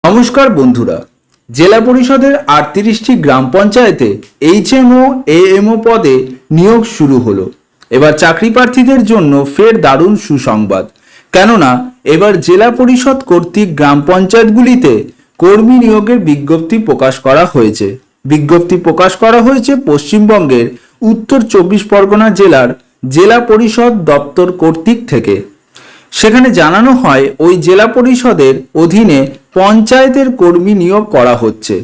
নমস্কার বন্ধুরা, জেলা পরিষদের ৩৮টি গ্রাম পঞ্চায়েতে HMO AMO পদে নিয়োগ শুরু হলো। এবার চাকরি প্রার্থীদের জন্য ফের দারুণ সুসংবাদ, কেননা এবার জেলা পরিষদ কর্তৃক গ্রাম পঞ্চায়েতগুলিতে কর্মী নিয়োগের বিজ্ঞপ্তি প্রকাশ করা হয়েছে। বিজ্ঞপ্তি প্রকাশ করা হয়েছে পশ্চিমবঙ্গের উত্তর ২৪ পরগনা জেলার জেলা পরিষদ দপ্তর কর্তৃক থেকে। সেখানে জানানো হয় ওই জেলা পরিষদের অধীনে পঞ্চায়েতের কর্মী নিয়োগ করা হচ্ছে।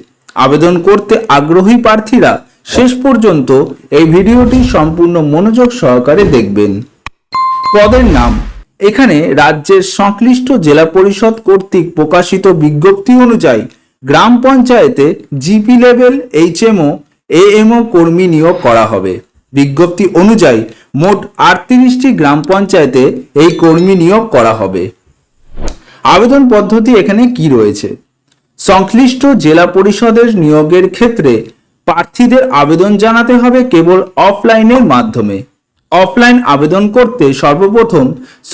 আবেদন করতে আগ্রহী প্রার্থীরা শেষ পর্যন্ত এই ভিডিওটি সম্পূর্ণ মনোযোগ সহকারে দেখবেন। পদের নাম এখানে রাজ্যের সংশ্লিষ্ট জেলা পরিষদ কর্তৃক প্রকাশিত বিজ্ঞপ্তি অনুযায়ী গ্রাম পঞ্চায়েতে জিপি লেভেল HMO AMO কর্মী নিয়োগ করা হবে। বিজ্ঞপ্তি অনুযায়ী মোট ৩৮টি গ্রাম পঞ্চায়েতে এই কর্মী নিয়োগ করা হবে। আবেদন পদ্ধতি এখানে কি রয়েছে? সংশ্লিষ্ট জেলা পরিষদের নিয়োগের ক্ষেত্রে প্রার্থীদের আবেদন জানাতে হবে কেবল অফলাইনের মাধ্যমে। অফলাইন আবেদন করতে সর্বপ্রথম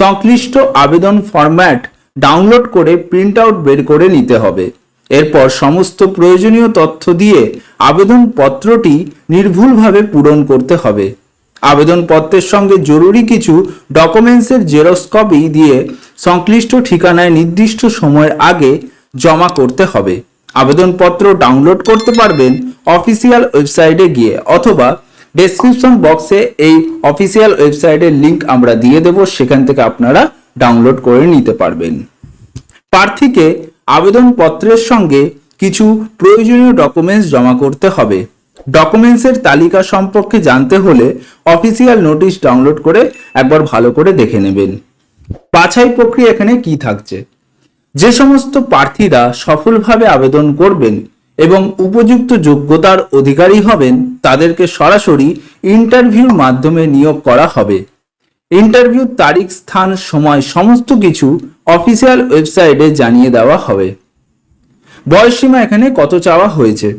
সংশ্লিষ্ট আবেদন ফরম্যাট ডাউনলোড করে প্রিন্ট আউট বের করে নিতে হবে। এরপর সমস্ত প্রয়োজনীয় তথ্য দিয়ে আবেদনপত্রটি নির্ভুলভাবে পূরণ করতে হবে। আবেদনপত্রের সঙ্গে জরুরি কিছু ডকুমেন্টসের জেরক্স কপি দিয়ে সংশ্লিষ্ট ঠিকানায় নির্দিষ্ট সময়ের আগে জমা করতে হবে। আবেদনপত্র ডাউনলোড করতে পারবেন অফিসিয়াল ওয়েবসাইটে গিয়ে, অথবা ডেসক্রিপশন বক্সে এই অফিসিয়াল ওয়েবসাইটের লিংক আমরা দিয়ে দেব, সেখান থেকে আপনারা ডাউনলোড করে নিতে পারবেন। প্রার্থীকে আবেদনপত্রের সঙ্গে কিছু প্রয়োজনীয় ডকুমেন্টস জমা করতে হবে। ডকুমেন্টসের তালিকা সম্পর্কে জানতে হলে অফিসিয়াল নোটিশ ডাউনলোড করে একবার ভালো করে দেখে নেবেন। বাছাই প্রক্রিয়া এখানে কি থাকছে? যে সমস্ত প্রার্থীরা সফলভাবে আবেদন করবেন এবং উপযুক্ত যোগ্যতার অধিকারী হবেন তাদেরকে সরাসরি ইন্টারভিউর মাধ্যমে নিয়োগ করা হবে। ইন্টারভিউর তারিখ, স্থান, সময় সমস্ত কিছু অফিসিয়াল ওয়েবসাইটে জানিয়ে দেওয়া হবে। বয়সসীমা এখানে কত চাওয়া হয়েছে?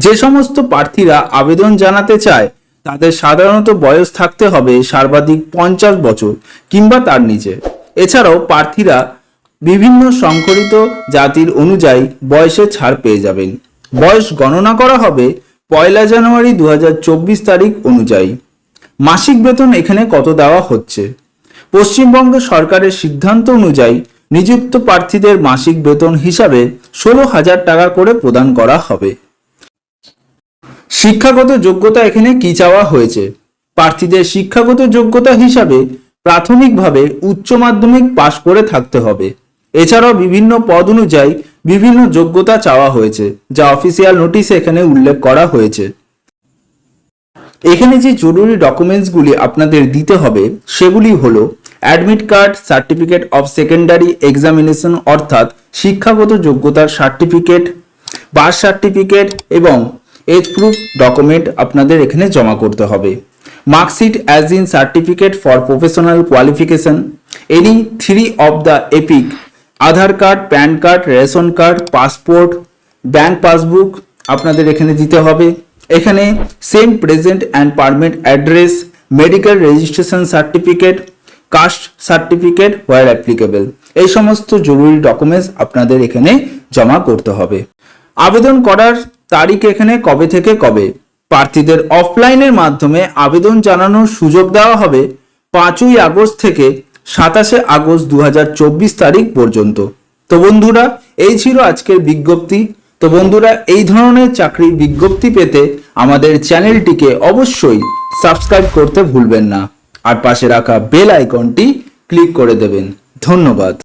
যে সমস্ত প্রার্থীরা আবেদন জানাতে চায় তাদের সাধারণত বয়স থাকতে হবে সর্বাধিক 50 বছর কিংবা তার নিচে। এছাড়াও প্রার্থীরা বিভিন্ন সংকরিত জাতির অনুযায়ী বয়সে ছাড় পেয়ে যাবেন। বয়স গণনা করা হবে 1 জানুয়ারি 2024 তারিখ অনুযায়ী। মাসিক বেতন এখানে কত দেওয়া হচ্ছে? পশ্চিমবঙ্গ সরকারের সিদ্ধান্ত অনুযায়ী নিযুক্ত প্রার্থীদের মাসিক বেতন হিসাবে 16,000 টাকা করে প্রদান করা হবে। শিক্ষাগত যোগ্যতা এখানে কি চাওয়া হয়েছে? প্রার্থীদের শিক্ষাগত যোগ্যতা হিসাবে প্রাথমিকভাবে উচ্চ মাধ্যমিক পাশ করে থাকতে হবে। এছাড়াও বিভিন্ন পদ অনুযায়ী বিভিন্ন যোগ্যতা চাওয়া হয়েছে, যা অফিসিয়াল নোটিশে এখানে উল্লেখ করা হয়েছে। এখানে যে জরুরি ডকুমেন্টসগুলি আপনাদের দিতে হবে সেগুলি হলো admit card, certificate of secondary examination অর্থাৎ শিক্ষাগত যোগ্যতার সার্টিফিকেট, বার্থ সার্টিফিকেট এবং এজ প্রুফ ডকুমেন্ট আপনাদের এখানে জমা করতে হবে। Marksheet as in certificate for professional qualification, any 3 of the EPIC, Aadhaar card, PAN card, ration card, passport, bank passbook আপনাদের এখানে দিতে হবে। এখানে same present and permanent address, medical registration certificate, caste certificate where applicable, এই সমস্ত জরুরি documents আপনাদের এখানে জমা করতে হবে। আবেদন করার তারিখ এখানে কবে থেকে কবে? প্রার্থীদের অফলাইনের মাধ্যমে আবেদন জানানোর সুযোগ দেওয়া হবে 5ই আগস্ট থেকে 27শে আগস্ট 2024 তারিখ পর্যন্ত। তো বন্ধুরা, এই ছিল আজকের বিজ্ঞপ্তি। তো বন্ধুরা, এই ধরনের চাকরির বিজ্ঞপ্তি পেতে আমাদের চ্যানেলটিকে অবশ্যই সাবস্ক্রাইব করতে ভুলবেন না, আর পাশে রাখা বেল আইকনটি ক্লিক করে দেবেন। ধন্যবাদ।